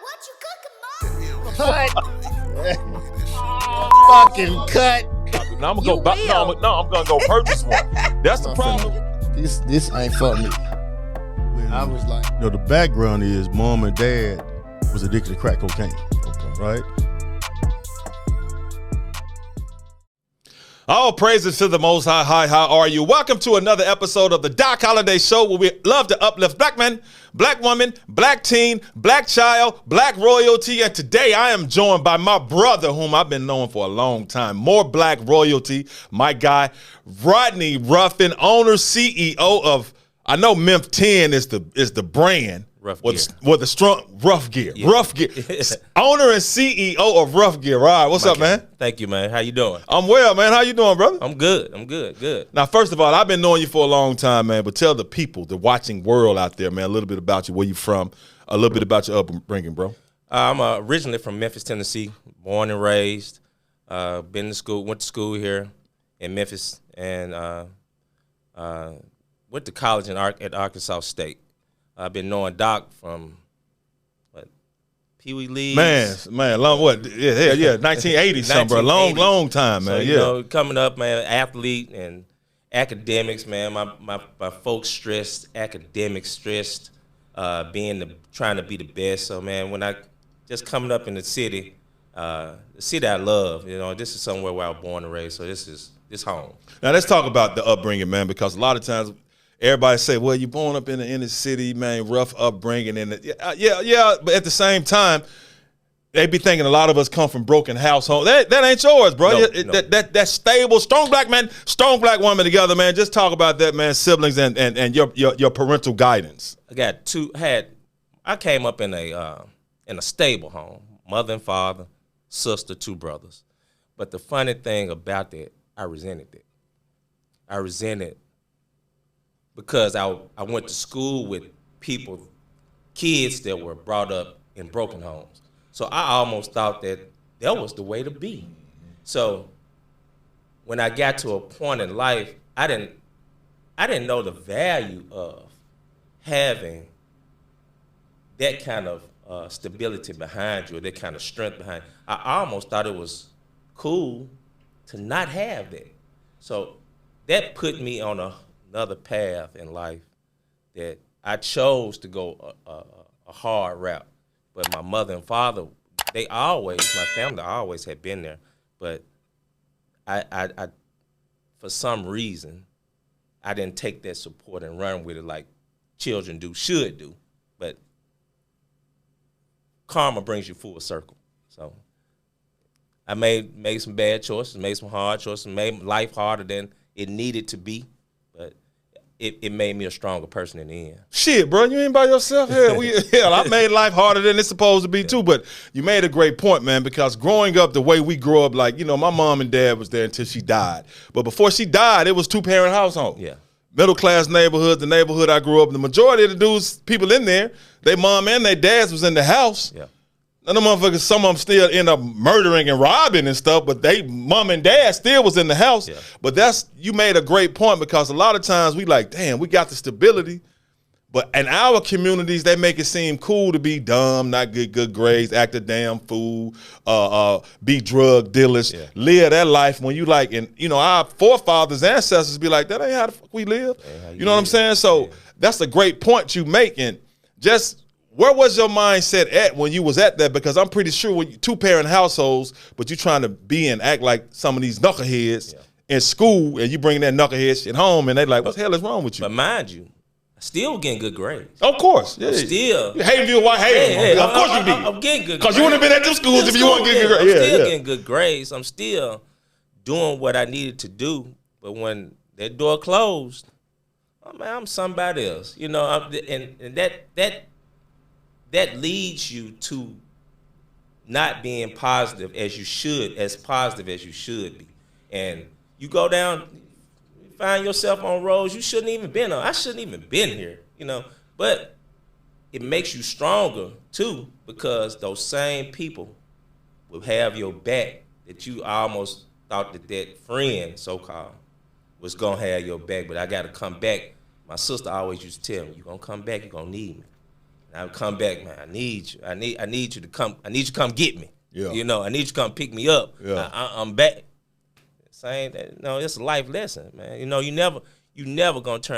What you cooking, Mom? Fucking cut. Now I'm gonna go. I'm gonna go purchase one. That's the problem. This ain't for me. I was like, the background is mom and dad was addicted to crack cocaine. Okay. Right? All praises to the Most High. Hi, how are you? Welcome to another episode of the Doc Holliday Show, where we love to uplift black men, black woman, black teen, black child, black royalty. And today I am joined by my brother, whom I've been knowing for a long time. More black royalty, my guy, Rodney Ruffin, owner, CEO of, I know Memph 10 is the brand. Ruff with the strong Ruff Gear. Yeah. Ruff Gear. Owner and CEO of Ruff Gear. All right, what's up, man? Thank you, man. How you doing? I'm well, man. How you doing, brother? I'm good. Now, first of all, I've been knowing you for a long time, man, but tell the people, the watching world out there, man, a little bit about you, where you from, a little bit about your upbringing, bro. I'm originally from Memphis, Tennessee, born and raised. Went to school here in Memphis, and went to college at Arkansas State. I've been knowing Doc from Pee Wee Leagues. Man, long what? Yeah, 1980 something, bro. Long time, man. So, coming up, man, athlete and academics, man. My folks stressed, academics stressed, trying to be the best. So, man, when I just coming up in the city I love, this is somewhere where I was born and raised. So this home. Now let's talk about the upbringing, man, because a lot of times everybody say, well, you're born up in the inner city, man, rough upbringing. And yeah, but at the same time, they be thinking a lot of us come from broken households. That ain't yours, bro. No. That stable, strong black man, strong black woman together, man. Just talk about that, man, siblings and your parental guidance. I came up in a stable home, mother and father, sister, two brothers. But the funny thing about that, I resented it. I resented because I went to school with kids that were brought up in broken homes. So I almost thought that was the way to be. So when I got to a point in life, I didn't know the value of having that kind of stability behind you, or that kind of strength behind you. I almost thought it was cool to not have that. So that put me on another path in life that I chose to go a hard route. But my mother and father, my family always had been there. But I for some reason, I didn't take that support and run with it like children should do. But karma brings you full circle. So I made some bad choices, made some hard choices, made life harder than it needed to be. But it made me a stronger person in the end. Shit, bro, you ain't by yourself. Hell, I made life harder than it's supposed to be too. But you made a great point, man, because growing up the way we grew up, like, my mom and dad was there until she died. But before she died, it was two-parent household. Yeah. Middle-class neighborhood, the neighborhood I grew up in, the majority of the dudes, people in there, their mom and their dads was in the house. Yeah. And the motherfuckers, some of them still end up murdering and robbing and stuff, but they mom and dad still was in the house. Yeah. But you made a great point, because a lot of times we like, damn, we got the stability. But in our communities, they make it seem cool to be dumb, not get good grades, act a damn fool, be drug dealers, live that life when you like, and our forefathers, ancestors be like, that ain't how the fuck we live. You know what I'm saying? So that's a great point you make. And just where was your mindset at when you was at that? Because I'm pretty sure when two-parent households, but you trying to be and act like some of these knuckleheads in school, and you bring that knucklehead shit home, and they like, what the hell is wrong with you? But mind you, still getting good grades. Of course. Yeah. Still. You hate you white hate. Of course you did. I'm getting good grades. Because you wouldn't have been at them schools if you weren't getting good grades. I'm still getting good grades. I'm still doing what I needed to do. But when that door closed, I'm somebody else. And that leads you to not being positive as you should be. And you go down, find yourself on roads you shouldn't even been on. I shouldn't even been here, But it makes you stronger too, because those same people will have your back that you almost thought that friend, so-called, was gonna have your back. But I gotta come back. My sister always used to tell me, you're gonna come back, you're gonna need me. And I would come back, man, I need you. I need you to come. I need you to come get me. Yeah. You know, I need you to come pick me up. Yeah. I'm back. Saying that, no, it's a life lesson, man. You know, you never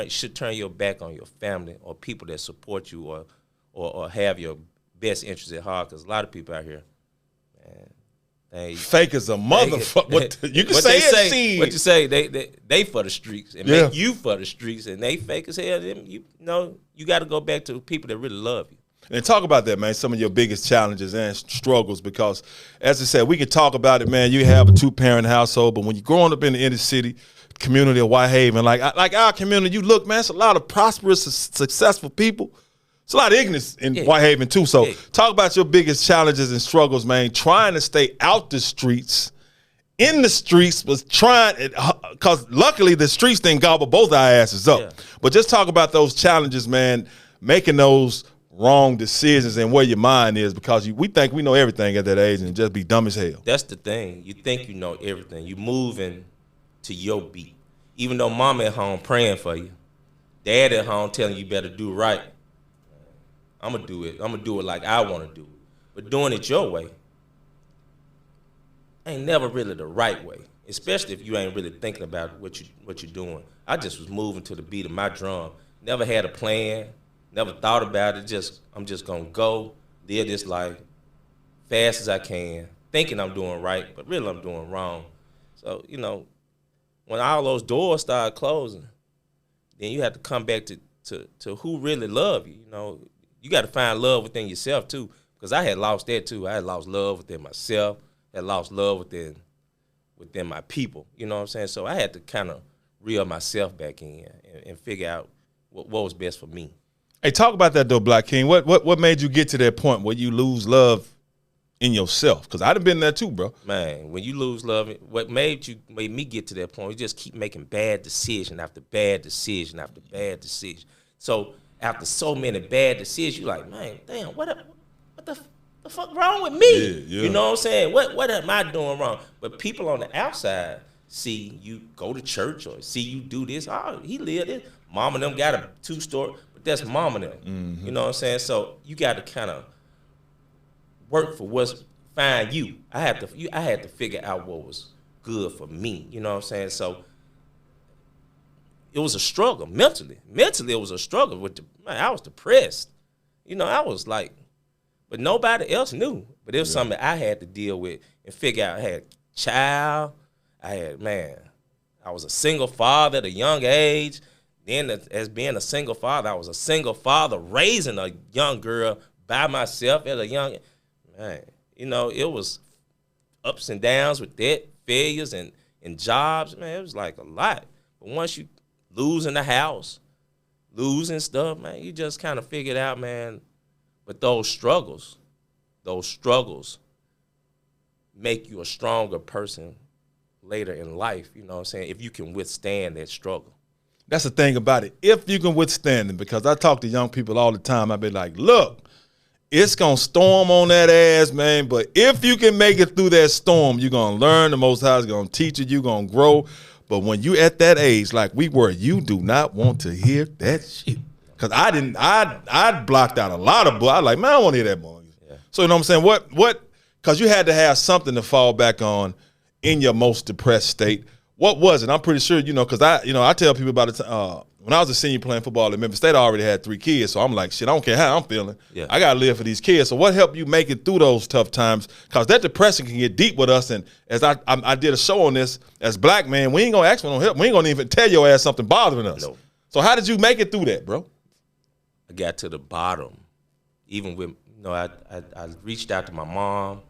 should turn your back on your family or people that support you or have your best interests at heart. Because a lot of people out here, man, fake as a motherfucker. You can say it. What you say? They for the streets and make you for the streets, and they fake as hell. You know, you got to go back to people that really love you. And talk about that, man, some of your biggest challenges and struggles, because, as I said, we can talk about it, man. You have a 2-parent household, but when you're growing up in the inner city community of Whitehaven, like our community, you look, man, it's a lot of prosperous, successful people. It's a lot of ignorance in Whitehaven, too. So talk about your biggest challenges and struggles, man, trying to stay out the streets. In the streets was trying, because luckily the streets didn't gobble both our asses up. Yeah. But just talk about those challenges, man, making those wrong decisions and where your mind is, because we think we know everything at that age and just be dumb as hell. That's the thing. You think you know everything. You moving to your beat. Even though mama at home praying for you, dad at home telling you better do right. I'm going to do it. I'm going to do it like I want to do it. But doing it your way ain't never really the right way, especially if you ain't really thinking about what you're doing. I just was moving to the beat of my drum. Never had a plan. Never thought about it. I'm just gonna go live this life fast as I can, thinking I'm doing right, but really I'm doing wrong. So, you know, when all those doors start closing, then you have to come back to who really love you. You know, you got to find love within yourself too, because I had lost that too. I had lost love within myself. I had lost love within my people. You know what I'm saying? So I had to kind of reel myself back in and figure out what was best for me. Hey, talk about that though, Black King. What made you get to that point where you lose love in yourself? Because I'd have been there too, bro. Man, when you lose love, what made me get to that point? You just keep making bad decision after bad decision after bad decision. So after so many bad decisions, you like, man, damn, what the fuck wrong with me? Yeah. You know what I'm saying? What am I doing wrong? But people on the outside see you go to church or see you do this. Oh, he lived it. Mom and them got a 2-story. That's mom and them. Mm-hmm. You know what I'm saying? So you got to kind of work for find you. I had to figure out what was good for me. You know what I'm saying? So it was a struggle mentally. Mentally, it was a struggle. I was depressed. You know, I was like, but nobody else knew. But it was something I had to deal with and figure out. I had a child. I was a single father at a young age. Then as being a single father, I was a single father raising a young girl by myself at a young, man, you know, it was ups and downs with that, failures and jobs, man, it was like a lot. But once you losing the house, losing stuff, man, you just kind of figured out, man, but those struggles make you a stronger person later in life, you know what I'm saying, if you can withstand that struggle. That's the thing about it. If you can withstand it, because I talk to young people all the time, I be like, look, it's going to storm on that ass, man, but if you can make it through that storm, you're going to learn. The Most High is going to teach you. You're going to grow. But when you at that age, like we were, you do not want to hear that shit. Because I blocked out a lot of I was like, man, I don't want to hear that boy. Yeah. So you know what I'm saying? What? Because you had to have something to fall back on in your most depressed state. What was it? I'm pretty sure, you know, because I tell people about it. When I was a senior playing football at Memphis State, I already had 3 kids. So I'm like, shit, I don't care how I'm feeling. Yeah. I got to live for these kids. So what helped you make it through those tough times? Because that depression can get deep with us. And as I did a show on this, as black man, we ain't going to ask for no help. We ain't going to even tell your ass something bothering us. No. So how did you make it through that, bro? I got to the bottom. Even with, you know, I reached out to my mom.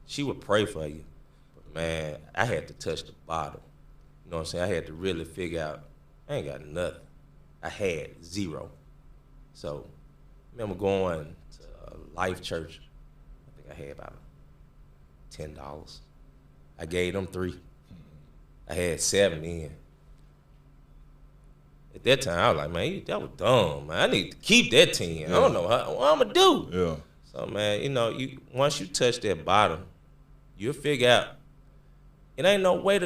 She would pray for you. But, man, I had to touch the bottom. You know what I'm saying? I had to really figure out, I ain't got nothing. I had 0. So I remember going to Life Church. I think I had about $10. I gave them 3. I had 7 in. At that time, I was like, man, that was dumb, man. I need to keep that 10. Yeah. I don't know what I'm going to do. Yeah. So, man, you know, once you touch that bottom, you'll figure out it ain't nowhere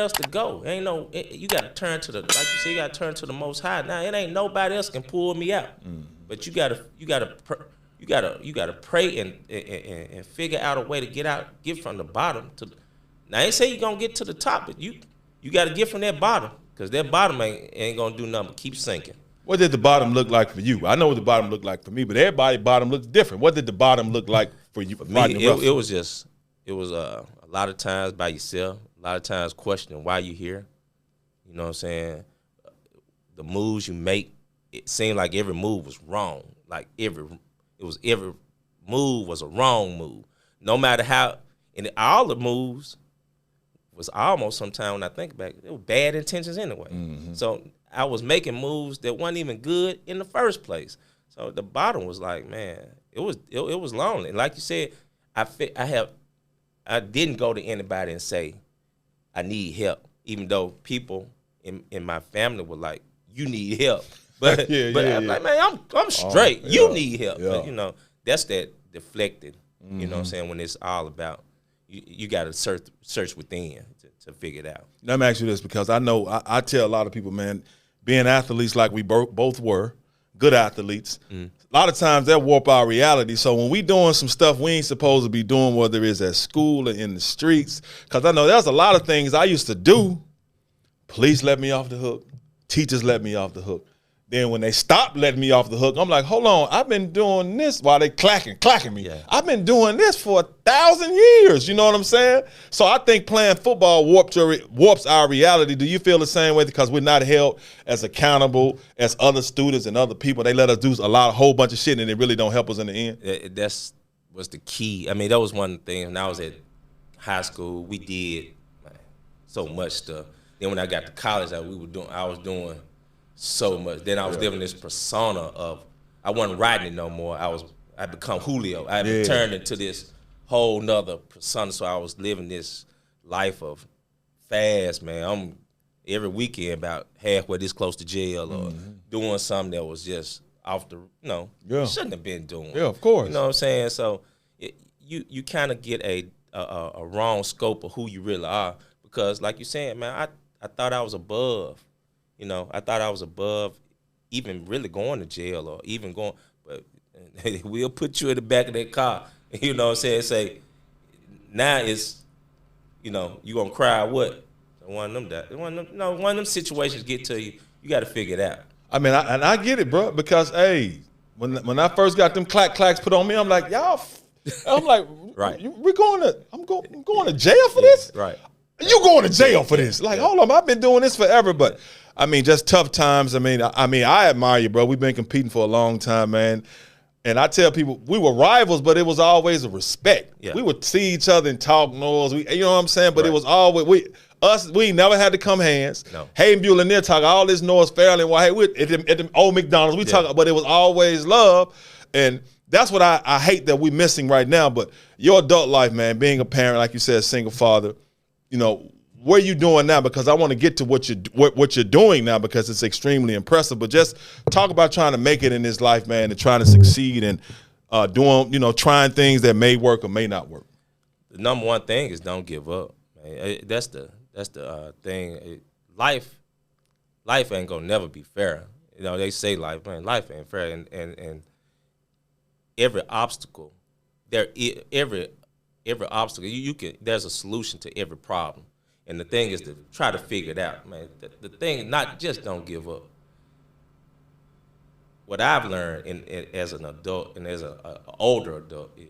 else to go. You got to turn to like you said, you got to turn to the Most High. Now, it ain't nobody else can pull me out. Mm-hmm. But you gotta pray and figure out a way to get from the bottom to. Now I ain't say you're gonna get to the top, but you gotta get from that bottom, because that bottom ain't gonna do nothing but keep sinking. What did the bottom look like for you? I know what the bottom looked like for me, but everybody's bottom looks different. What did the bottom look like for you? For me, it was a lot of times by yourself, a lot of times questioning why you here. You know what I'm saying? The moves you make, it seemed like every move was wrong. Like every move was a wrong move. No matter how, and all the moves was almost, sometimes when I think back, it was bad intentions anyway. Mm-hmm. So I was making moves that weren't even good in the first place. So the bottom was like, man, it was lonely. Like you said, I didn't go to anybody and say I need help, even though people in my family were like, you need help. But I'm like, man, I'm straight. You need help. Yeah. But, you know, that's that deflected, you know what I'm saying, when it's all about, you got to search within to figure it out. Let me ask you this, because I know I tell a lot of people, man, being athletes like we both were, good athletes, a lot of times that warp our reality. So when we doing some stuff we ain't supposed to be doing, whether it's at school or in the streets, because I know there's a lot of things I used to do. Police let me off the hook. Teachers let me off the hook. Then when they stopped letting me off the hook, I'm like, hold on, I've been doing this while they clacking me. Yeah. I've been doing this for 1,000 years. You know what I'm saying? So I think playing football warps our reality. Do you feel the same way? Because we're not held as accountable as other students and other people. They let us do a whole bunch of shit, and it really don't help us in the end. That's was the key. I mean, that was one thing. When I was at high school, we did so much stuff. Then when I got to college, I was doing so much. Then I was living this persona of, I wasn't Rodney no more. I become Julio. I turned into this whole nother persona. So I was living this life of fast, man. I'm every weekend about halfway this close to jail or doing something that was just off the, shouldn't have been doing. Yeah, of course. You know what I'm saying? So you kind of get a wrong scope of who you really are, because like you're saying, man, I thought I was above. You know, I thought I was above even really going to jail or even going, but we'll put you in the back of that car. You know what I'm saying? Say, now it's, you going to cry what? One of them situations get to you, you got to figure it out. I mean, I get it, bro, because, hey, when I first got them clacks put on me, I'm like, y'all, right. I'm going to jail for this? Right. You going to jail for this? Like, hold on, I've been doing this forever, but I mean, just tough times. I mean, I admire you, bro. We've been competing for a long time, man. And I tell people, we were rivals, but it was always a respect. Yeah. We would see each other and talk noise. You know what I'm saying? But It was always we never had to come hands. No. Hayden Buell and there talk all this noise fairly. Well, hey, at the old McDonald's, we talk, but it was always love. And that's what I hate that we're missing right now. But your adult life, man, being a parent, like you said, single father, you know, what are you doing now? Because I want to get to what you're doing now, because it's extremely impressive. But just talk about trying to make it in this life, man, and trying to succeed and trying things that may work or may not work. The number one thing is don't give up, man. That's the thing. Life ain't gonna never be fair. You know, they say life ain't fair, and every obstacle, every obstacle there's a solution to every problem. And the thing is to try to figure it out, man. The thing is not just don't give up. What I've learned as an adult and as an older adult is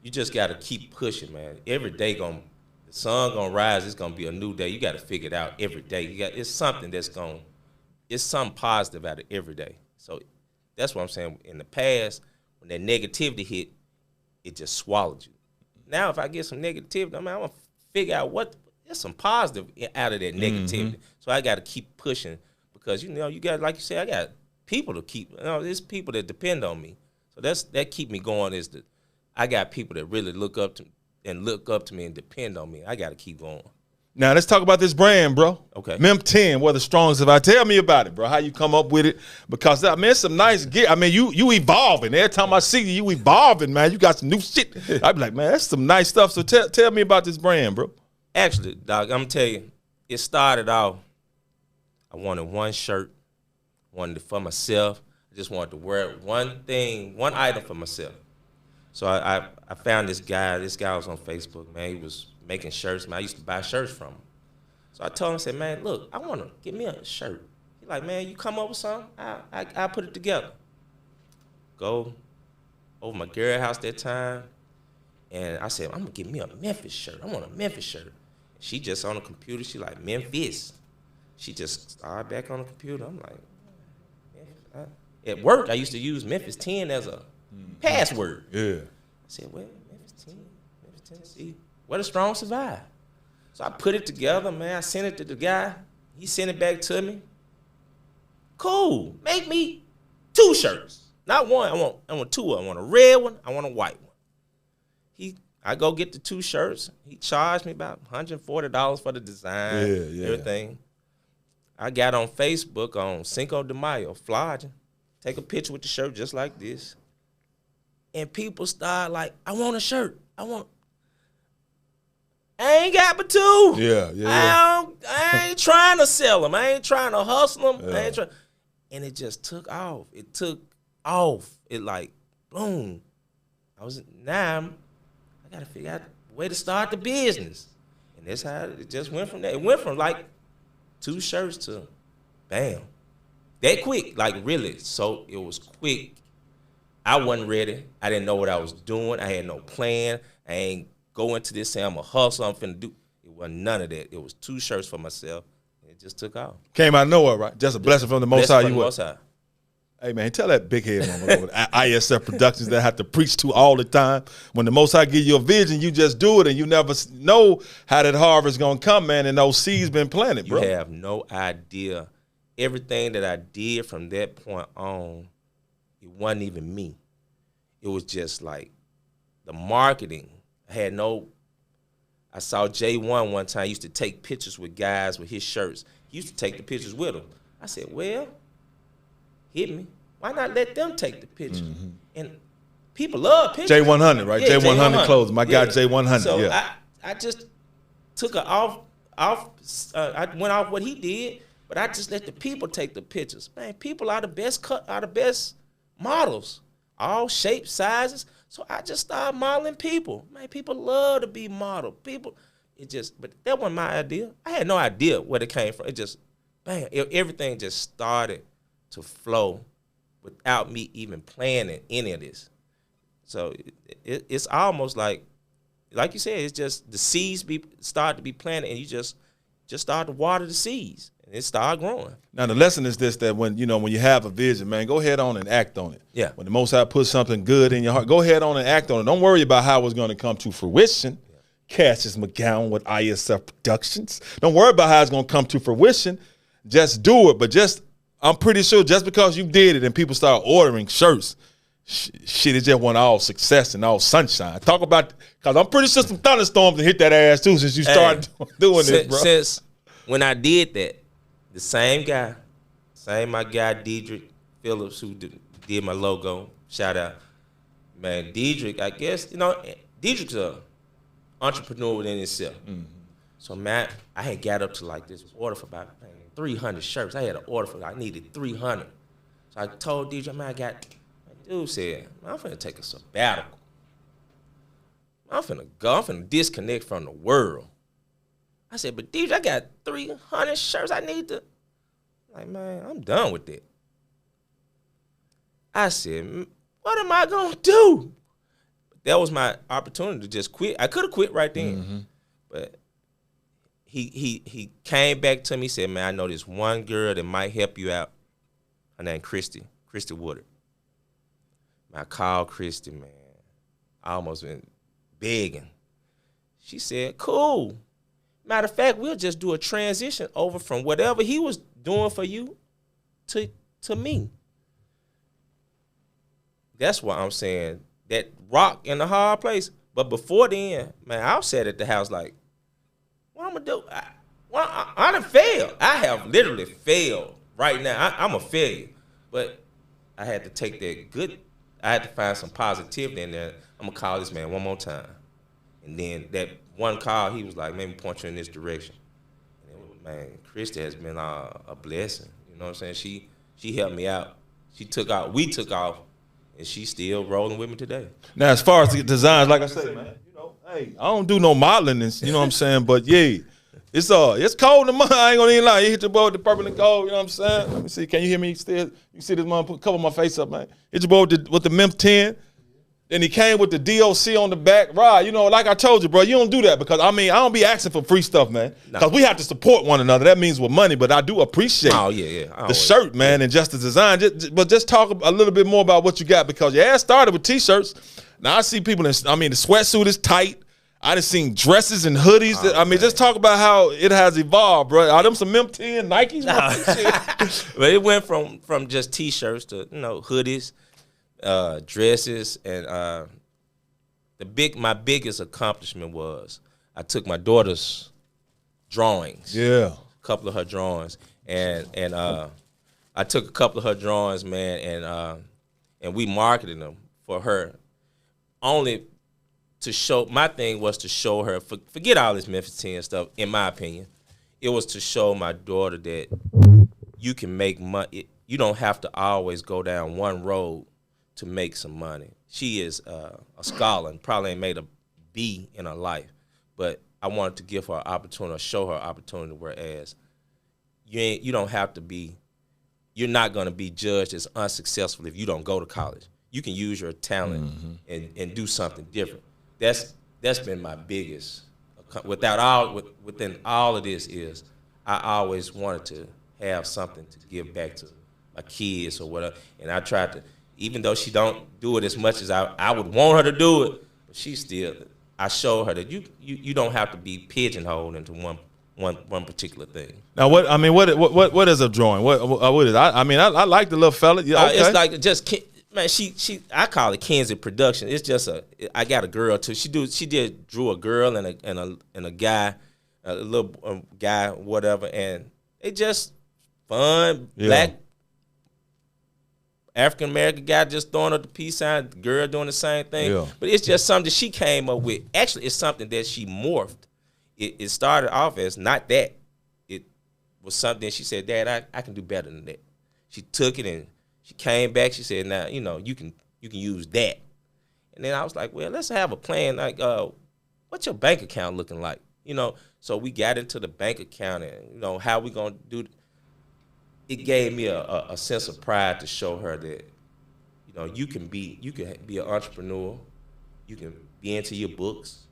you just got to keep pushing, man. Every day the sun gonna rise. It's gonna be a new day. You got to figure it out every day. It's something it's something positive out of every day. So that's what I'm saying. In the past, when that negativity hit, it just swallowed you. Now, if I get some negativity, I'm gonna figure out there's some positive out of that negativity. So I got to keep pushing, because you got, like you said, I got people to keep. There's people that depend on me. So that keep me going. Is that I got people that really look up to me and depend on me. I got to keep going. Now let's talk about this brand, bro. Okay. Mem 10, we're the strongest. Tell me about it, bro. How you come up with it? Because I mean, it's some nice gear. I mean, you evolving. Every time I see you evolving, man. You got some new shit. I be like, man, that's some nice stuff. So tell me about this brand, bro. Actually, Doc, I'm gonna tell you, it started off, I wanted one shirt, wanted it for myself. I just wanted to wear one item for myself. So I found this guy. This guy was on Facebook, man. He was making shirts, man. I used to buy shirts from him. So I told him, I said, man, look, I want to get me a shirt. He like, man, you come up with something, I'll put it together. Go over my girl house that time, and I said, I'm going to get me a Memphis shirt. I want a Memphis shirt. She just on the computer. She like, Memphis. She just started back on the computer. I'm like, at work, I used to use Memphis 10 as a password. Yeah. I said, well, Memphis 10, Memphis Tennessee, where the strong survive. So I put it together, man. I sent it to the guy. He sent it back to me. Cool. Make me 2 shirts. Not one. I want 2 of them. I want a red one. I want a white one. I go get the 2 shirts. He charged me about $140 for the design, everything. I got on Facebook on Cinco de Mayo, flogging. Take a picture with the shirt just like this. And people start like, I want a shirt. I ain't got but 2. Yeah. I ain't trying to sell them. I ain't trying to hustle them. And it just took off. It took off. It like, boom. I got to figure out a way to start the business. And that's how it just went from there. It went from like 2 shirts to bam. That quick, like really. So it was quick. I wasn't ready. I didn't know what I was doing. I had no plan. I ain't go into this saying I'm a hustle, I'm finna do. It wasn't none of that. It was 2 shirts for myself. It just took off. Came out of nowhere, right? Just a blessing from the Most High. You Most High. Hey, man, tell that big head mama over at ISF Productions that I have to preach to all the time. When the Most High give you a vision, you just do it, and you never know how that harvest going to come, man, and those seeds been planted, bro. You have no idea. Everything that I did from that point on, it wasn't even me. It was just like the marketing. I saw J1 one time. He used to take pictures with guys with his shirts. He used to take the pictures with him. I said, well, hit me. Why not let them take the picture? Mm-hmm. And people love pictures. J100, right? Yeah, J100 clothing. My guy J100, so yeah. I just took it off. I went off what he did, but I just let the people take the pictures. Man, people are the best models. All shapes, sizes. So I just started modeling people. Man, people love to be modeled. But that wasn't my idea. I had no idea where it came from. It just, bam, everything just started to flow without me even planning any of this. So it's almost like you said, it's just the seeds start to be planted, and you just start to water the seeds, and it started growing. Now the lesson is this: that when you have a vision, man, go ahead on and act on it. Yeah. When the Most High puts something good in your heart, go ahead on and act on it. Don't worry about how it's going to come to fruition. Yeah. Cassius McGowan with ISF Productions. Don't worry about how it's going to come to fruition. Just do it. But I'm pretty sure just because you did it and people start ordering shirts, shit, it just wasn't all success and all sunshine. Talk about, because I'm pretty sure some thunderstorms have hit that ass too since you started doing this, bro. Since when I did that, the same my guy, Diedrich Phillips, who did my logo, shout out. Man, Diedrich, I guess, Diedrich's an entrepreneur within himself. Mm-hmm. So, man, I had got up to like this order for about 300 shirts. I had an order I needed 300. So I told Diedrich, man, dude said, man, I'm finna take a sabbatical. I'm finna disconnect from the world. I said, but Diedrich, I got 300 shirts. I need to, like, man, I'm done with that. I said, what am I gonna do? That was my opportunity to just quit. I could have quit right then, but he came back to me, said, man, I know this one girl that might help you out. Her name Christy Woodard. I called Christy, man. I almost been begging. She said, cool. Matter of fact, we'll just do a transition over from whatever he was doing for you to me. That's why I'm saying that rock in the hard place. But before then, man, I was sat at the house like, what I'm going to do? I done failed. I have literally failed right now. I'm a failure. But I had to take that good. I had to find some positivity in there. I'm going to call this man one more time. And then that one call, he was like, maybe point you in this direction. And man, Christy has been a blessing. You know what I'm saying? She helped me out She took out. We took off, and she's still rolling with me today. Now, as far as the designs, like I said, man, hey, I don't do no modeling, and you know what I'm saying. But yeah, it's cold in the mud. I ain't gonna even lie. You hit your boy with the purple and gold. You know what I'm saying? Let me see. Can you hear me still? You see this man cover my face up, man. Hit your boy with the Memph 10. Then he came with the DOC on the back. Rod, like I told you, bro, you don't do that because, I don't be asking for free stuff, man. Because we have to support one another. That means with money, but I do appreciate the shirt, man, and just the design. But just talk a little bit more about what you got because your ass started with T-shirts. Now I see people, the sweatsuit is tight. I done seen dresses and hoodies. Just talk about how it has evolved, bro. Are them some Memph 10 Nikes? But it went from just T-shirts to, hoodies. Dresses, and my biggest accomplishment was I took my daughter's drawings, a couple of her drawings, and I took a couple of her drawings, man, and we marketed them for her, only to show. My thing was to show her. Forget all this Memphis 10 stuff. In my opinion, it was to show my daughter that you can make money. You don't have to always go down one road to make some money. She is a scholar and probably ain't made a B in her life, but I wanted to give her an opportunity, or show her an opportunity, whereas you don't have to be, you're not going to be judged as unsuccessful if you don't go to college. You can use your talent and do something different. That's been my biggest, within all of this is, I always wanted to have something to give back to my kids or whatever, and I tried to, even though she don't do it as much as I would want her to do it, but she still, I show her that you don't have to be pigeonholed into one particular thing. Now what is a drawing? What is? I like the little fella. Yeah, okay. It's like just, man. I call it Kenzie production. It's just I got a girl too. She drew a girl and a guy, a little guy, whatever, and it just fun black. African-American guy just throwing up the peace sign, the girl doing the same thing. Yeah. But it's just something that she came up with. Actually, it's something that she morphed. It started off as not that. It was something she said, Dad, I can do better than that. She took it and she came back. She said, now, you can use that. And then I was like, well, let's have a plan. Like, what's your bank account looking like? So we got into the bank account and, how we going to do it gave me a sense of pride to show her that, you can be an entrepreneur, you can be into your books,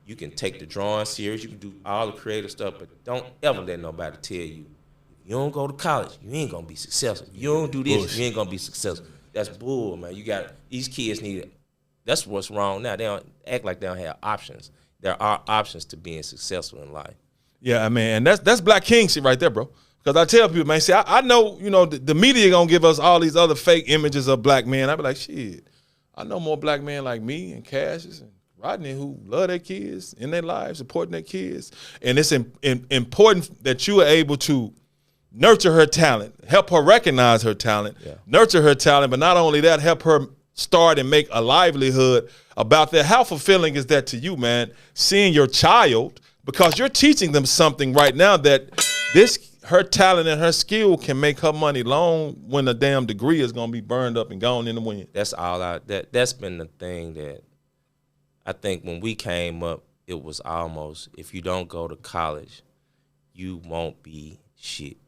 you can take the drawing serious, you can do all the creative stuff, but don't ever let nobody tell you, if you don't go to college, you ain't gonna be successful. If you don't do this, you ain't gonna be successful. That's bull, man. These kids need it. That's what's wrong now. They don't act like they don't have options. There are options to being successful in life. Yeah, and that's Black King shit right there, bro. Because I tell people, man, see, I know, the media going to give us all these other fake images of black men. I be like, shit, I know more black men like me and Cassius and Rodney who love their kids in their lives, supporting their kids. And it's important that you are able to nurture her talent, help her recognize her talent, nurture her talent, but not only that, help her start and make a livelihood about that. How fulfilling is that to you, man, seeing your child, because you're teaching them something right now that her talent and her skill can make her money long when the damn degree is gonna be burned up and gone in the wind. That's all that's been the thing that I think when we came up, it was almost, if you don't go to college, you won't be shit.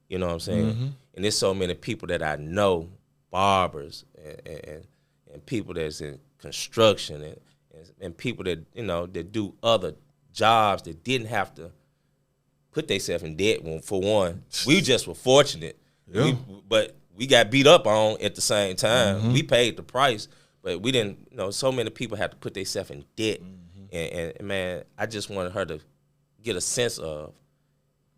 You know what I'm saying? Mm-hmm. And there's so many people that I know, barbers and people that's in construction and people that, that do other jobs that didn't have to put themselves in debt. For one, we just were fortunate, but we got beat up on at the same time. Mm-hmm. We paid the price, but we didn't. So many people had to put themselves in debt, and man, I just wanted her to get a sense of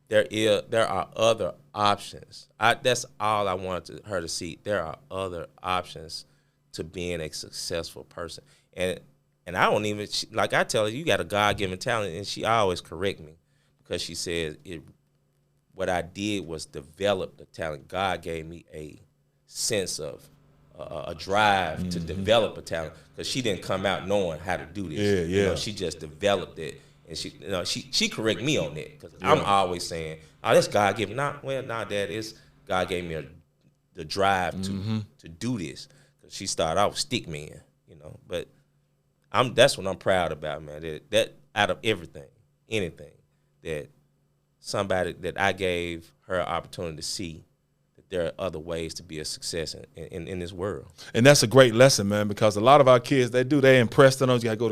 there are other options. That's all I wanted her to see. There are other options to being a successful person, and I don't even, like I tell her, you got a God-given talent, and she always correct me. Because she says what I did was develop the talent. God gave me a sense of a drive to develop a talent. Because she didn't come out knowing how to do this. She just developed it, and she correct me on that. Because I'm always saying, "Oh, that's God given." Dad, it's God gave me the drive to do this. Cause she started out stick man, you know. But that's what I'm proud about, man. That out of anything that somebody that I gave her an opportunity to see that there are other ways to be a success in this world. And that's a great lesson, man, because a lot of our kids, they impressed on us. You got to go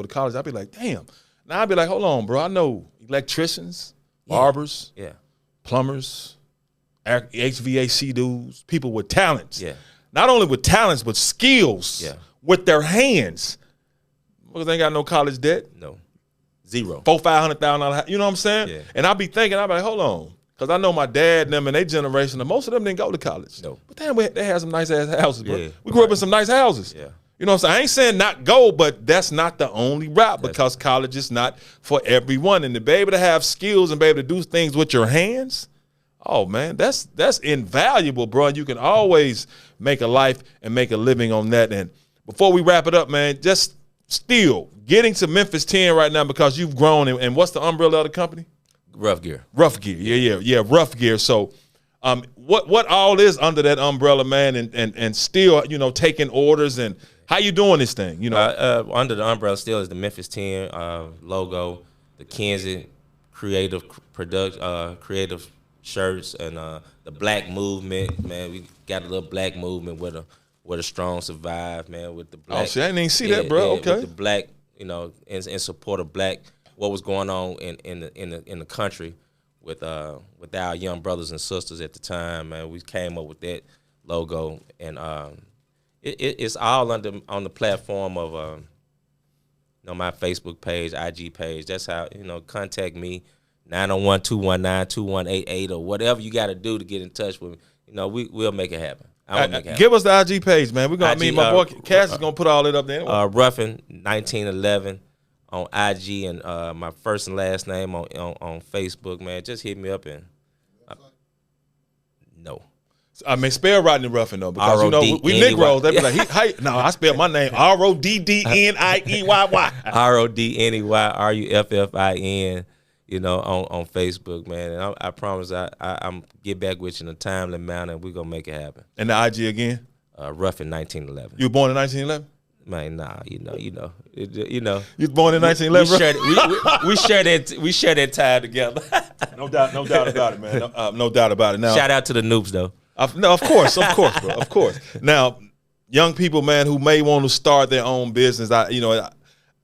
to college. I'll be like, damn. Now I'll be like, hold on, bro. I know electricians, barbers, plumbers, HVAC dudes, people with talents. Yeah. Not only with talents, but skills with their hands. Because they ain't got no college debt. No. Zero. $400,000-$500,000. You know what I'm saying? Yeah. And I'll be like, hold on. Because I know my dad and them and their generation, most of them didn't go to college. No. But damn, they had some nice-ass houses, bro. Yeah. We grew up in some nice houses. Yeah. You know what I'm saying? I ain't saying not go, but that's not the only route because college is not for everyone. And to be able to have skills and be able to do things with your hands, oh, man, that's invaluable, bro. And you can always make a life and make a living on that. And before we wrap it up, man, just still getting to Memphis 10 right now because you've grown. And what's the umbrella of the company? Rough Gear. Rough Gear. Yeah, Rough Gear. So what all is under that umbrella, man, and still, you know, taking orders and how you doing this thing, you know? Under the umbrella still is the Memphis 10 logo, the Kansas creative shirts, and the black movement, man. We got a little black movement with a strong survive, man, with the black. Oh, see, I didn't even see that, bro. Okay. With the black, you know, in support of black, what was going on in the country with our young brothers and sisters at the time, man. We came up with that logo, and it's all on the platform of you know, my Facebook page, IG page. That's how, you know, contact me, 901-219-2188 or whatever you got to do to get in touch with me. You know, we'll make it happen. Give us the IG page, man. We're gonna meet my boy Cass is gonna put all it up there. Ruffin 1911 on IG, and my first and last name on Facebook, man. Just hit me up and no. I mean, spell Rodney Ruffin though, because you know we Negroes. They be like, no, I spell my name RODDNIEYY. RODNEYRUFFIN. You know, on Facebook, man. And I promise I'm get back with you in a timely manner, and we're gonna make it happen. And the IG again? Ruffin 1911. You were born in 1911? Man, nah, you know. You was born in 1911. We share that time together. No doubt about it, man. No doubt about it. Now, shout out to the noobs though. No, of course, bro, of course. Now, young people, man, who may want to start their own business, I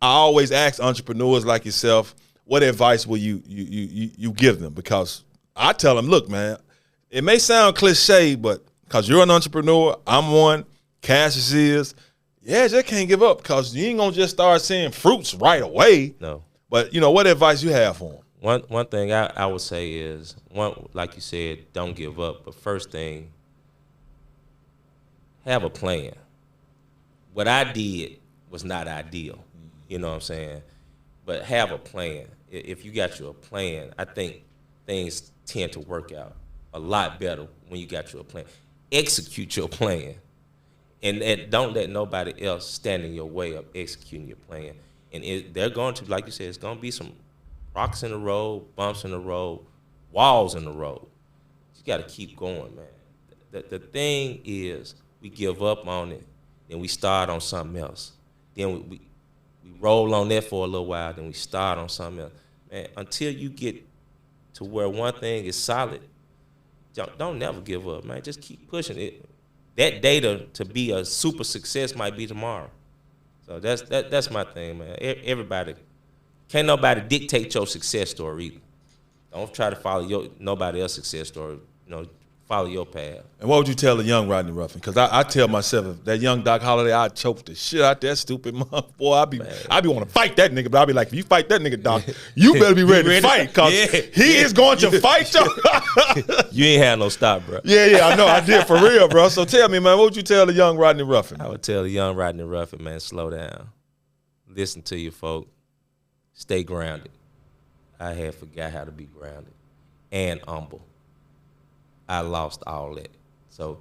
always ask entrepreneurs like yourself, what advice will you give them? Because I tell them, look, man, it may sound cliche, but because you're an entrepreneur, I'm one, Cassius is, just can't give up because you ain't going to just start seeing fruits right away. No. But, what advice you have for them? One thing I would say is, like you said, don't give up. But first thing, have a plan. What I did was not ideal. You know what I'm saying? But have a plan. If you got your plan, I think things tend to work out a lot better when you got your plan. Execute your plan. And don't let nobody else stand in your way of executing your plan. And they're going to, like you said, it's going to be some rocks in the road, bumps in the road, walls in the road. You got to keep going, man. The thing is, we give up on it, then we start on something else. Then we roll on that for a little while, then we start on something else. Man, until you get to where one thing is solid, don't never give up, man. Just keep pushing it. That day to be a super success might be tomorrow. So that's my thing, man. Everybody, can't nobody dictate your success story either. Don't try to follow nobody else's success story. Follow your path. And what would you tell a young Rodney Ruffin? Because I tell myself, if that young Doc Holliday, I'd choke the shit out that stupid mother. Boy, I be want to fight that nigga, but I'd be like, if you fight that nigga, Doc, you better be ready to fight, because he is going to fight you. You ain't had no stop, bro. Yeah, I know. I did for real, bro. So tell me, man, what would you tell the young Rodney Ruffin? I would tell the young Rodney Ruffin, man, slow down. Listen to your folk. Stay grounded. I had forgot how to be grounded and humble. I lost all that. So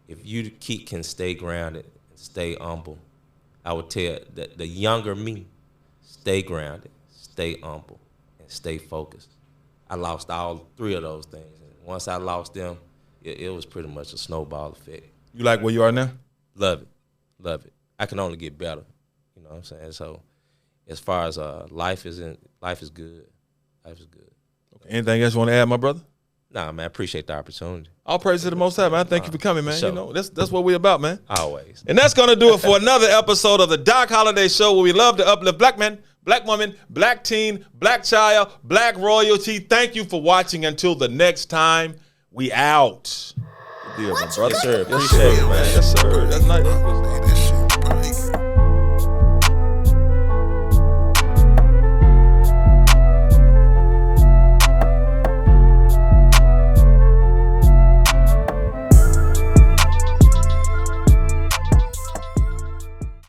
if you can stay grounded and stay humble, I would tell the younger me, stay grounded, stay humble, and stay focused. I lost all three of those things. And once I lost them, it was pretty much a snowball effect. You like where you are now? Love it. I can only get better. You know what I'm saying? So, as far as life is good. Life is good. Anything else you want to add, my brother? Nah, man, I appreciate the opportunity. All praise to the Most High, man. Thank you for coming, man. Sure. You know, that's what we about, man. Always. And that's going to do it for another episode of the Doc Holliday Show, where we love to uplift black men, black women, black teen, black child, black royalty. Thank you for watching. Until the next time, we out. Good deal, my brother. Yes, sir. Appreciate it, man. Yes, sir. That's nice.